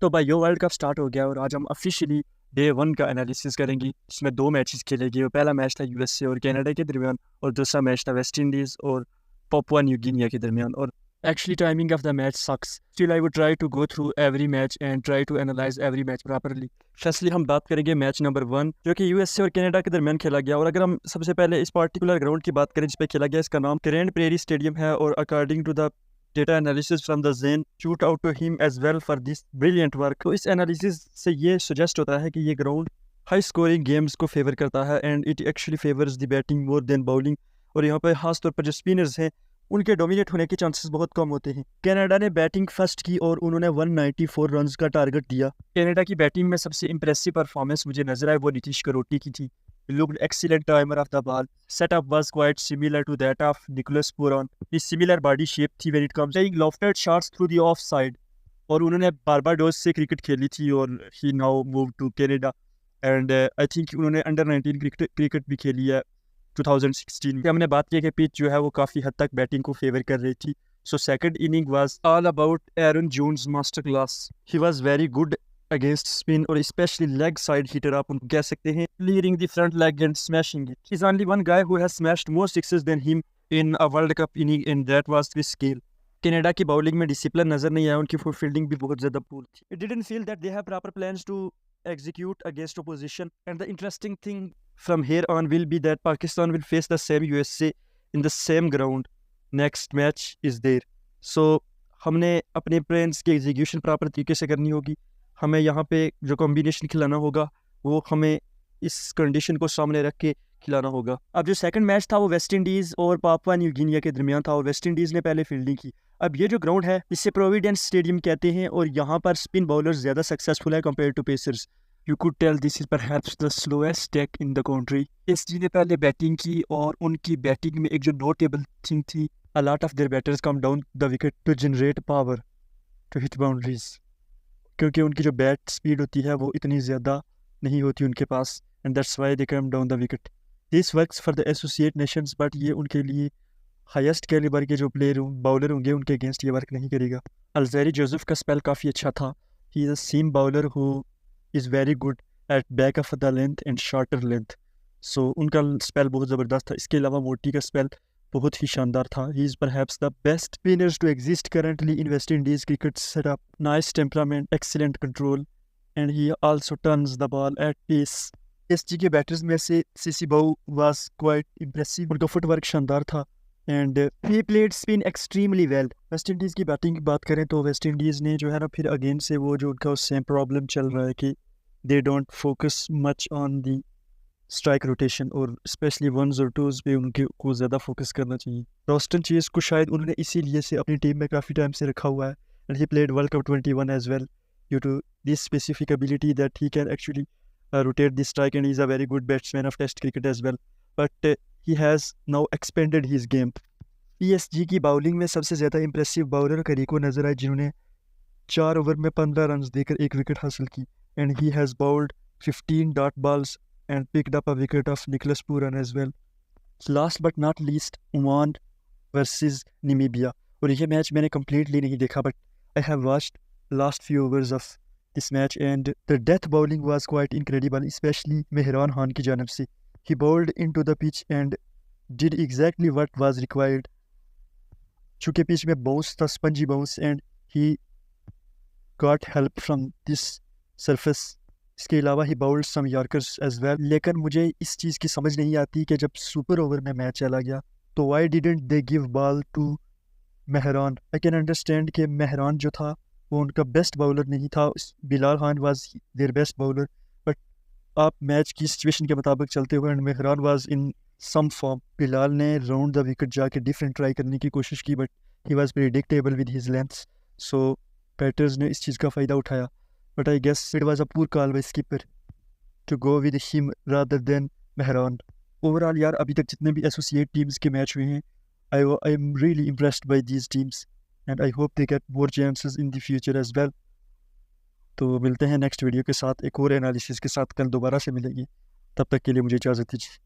तो भाई यो world cup start हो गया और आज हम ऑफिशियली डे वन का एनालिसिस करेंगे। इसमें दो मैचेस खेलेंगे। पहला मैच था यूएसए और कनाडा के दरमियान और दूसरा मैच था वेस्ट इंडीज़ और पापुआ न्यू गिनिया के दरमियान। और actually timing of the match sucks, still I would try to go through every match and try to analyse every match properly. Firstly हम बात करेंगे मैच नंबर 1 जो कि यूएसए और कनाडा के दरमियान खेला गया। और अगर हम सबसे पहले इस पर्टिकुलर ग्राउंड की बात करें जिस पे खेला गया, इसका नाम ग्रैंड प्रेरी स्टेडियम है और according to the data analysis from the Jen, shout out to him as well for this brilliant work. तो इस एनालिसिस से ये सुजेस्ट होता है कि ये ग्राउंड हाई स्कोरिंग गेम्स को फेवर करता है and it actually favours the batting more than bowling. और यहाँ पर खास तौर पर जो स्पिनर्स हैं उनके डोमिनेट होने के चांसेस बहुत कम होते हैं। कनाडा ने बैटिंग फर्स्ट की और उन्होंने 194 रन्स का टारगेट दिया। कनाडा की बैटिंग में सबसे इंप्रेसिव परफॉर्मेंस मुझे नजर आए वो नीतीश करोटी की थी। Looked excellent timer of the ball. Setup was quite similar to that of Nicholas Puron. His similar body shape थी when it comes playing lofted shots through the offside. और उन्होंने बारबाडोस से क्रिकेट खेली थी और he now moved to Canada. And I think उन्होंने under 19 cricket भी खेली है 2016 में। हमने बात की कि पिच जो है वो काफ़ी हद तक बैटिंग को फेवर कर रही थी। So second inning was all about Aaron Jones' masterclass. He was very good against spin or especially leg side hitter आप उनको कह सकते हैं, clearing the front leg and smashing it. He's only one guy who has smashed more sixes than him in a World Cup inning and that was Chris Gayle. Canada की bowling में discipline नजर नहीं आया, उनकी fielding भी बहुत ज़्यादा पूर थी. It didn't feel that they have proper plans to execute against opposition and the interesting thing from here on will be that Pakistan will face the same USA in the same ground. Next match is there. So हमने अपने plans की execution proper तरीके से करनी होगी। हमें यहाँ पे जो कॉम्बिनेशन खिलाना होगा वो हमें इस कंडीशन को सामने रख के खिलाना होगा। अब जो सेकंड मैच था वो वेस्ट इंडीज़ और पापुआ न्यू गिनिया के दरमियान था और वेस्ट इंडीज़ ने पहले फील्डिंग की। अब ये जो ग्राउंड है इसे प्रोविडेंस स्टेडियम कहते हैं और यहाँ पर स्पिन बॉलर ज़्यादा सक्सेसफुल है compare to pacers. You could tell this is perhaps the slowest deck in the country. SG ने पहले बैटिंग की और उनकी बैटिंग में एक जो नोटेबल थिंग थी, a lot of their batters come down the wicket to generate power to hit boundaries, क्योंकि उनकी जो बैट स्पीड होती है वो इतनी ज़्यादा नहीं होती उनके पास and that's why they come down the wicket. This works for the associate nations but ये उनके लिए हाईएस्ट कैलिबर के जो प्लेयर बाउलर होंगे उनके अगेंस्ट ये वर्क नहीं करेगा। अल्जेरी जोसेफ का स्पेल काफ़ी अच्छा था। He is a seam bowler who is very good at back of the length and shorter length. So उनका स्पेल बहुत ज़बरदस्त था। इसके अलावा मोटी का स्पेल बहुत ही शानदार था। He is perhaps the best spinners to exist currently in West Indies cricket setup. Nice temperament, excellent control and he also turns the ball at pace. SG के बैटर्स में से CC Bau was quite impressive. उनका footwork शानदार था and he played spin extremely well. West Indies की batting की बात करें तो वेस्ट इंडीज़ ने जो है ना फिर अगेन से वो जो उनका सेम प्रॉब्लम चल रहा है कि they don't focus much on the strike rotation और स्पेशली वंस और टूज़ पे उनके को ज़्यादा फोकस करना चाहिए। रॉस्टन चेज को शायद उन्होंने इसीलिए से अपनी टीम में काफ़ी टाइम से रखा हुआ है and he played World Cup 21 as well due to this specific ability that he can actually rotate the strike and he's a very good batsman of test cricket as well, but he has now expanded his game. PSG की bowling में सबसे ज़्यादा impressive bowler करीको नजर आए जिन्होंने 4 over में 15 run देकर एक विकेट हासिल की and he has bowled 15 dot balls and picked up a wicket of Nicholas Puran as well. Last but not least, Oman versus Namibia. और ये मैच मैंने completely नहीं देखा but I have watched last few overs of this match and the death bowling was quite incredible, especially Mehran Khan की जानब से. He bowled into the pitch and did exactly what was required. चूँकि pitch में bounce था, spongy bounce and he got help from this surface. इसके अलावा ही bowled some Yorkers as well. लेकिन मुझे इस चीज़ की समझ नहीं आती कि जब सुपर ओवर में मैच चला गया तो why didn't they give ball to Mehran? I can understand कि Mehran जो था वो उनका बेस्ट बाउलर नहीं था। Bilal Khan was their best bowler but आप मैच की सिचुएशन के मुताबिक चलते हुए and Mehran was in some form. Bilal ने राउंड द विकेट जाके डिफरेंट ट्राई करने की कोशिश की but he was predictable with his lengths, so batters ने इस चीज़ का फ़ायदा उठाया but I guess it was a poor call by skipper to go with him rather than Mehran. Overall यार अभी तक जितने भी एसोसिएट टीम्स के मैच हुए हैं I am really impressed by these teams and I hope they get more chances in the future as well. तो मिलते हैं नेक्स्ट वीडियो के साथ एक और एनालिसिस के साथ, कल दोबारा से मिलेंगे। तब तक के लिए मुझे इजाज़त दीजिए।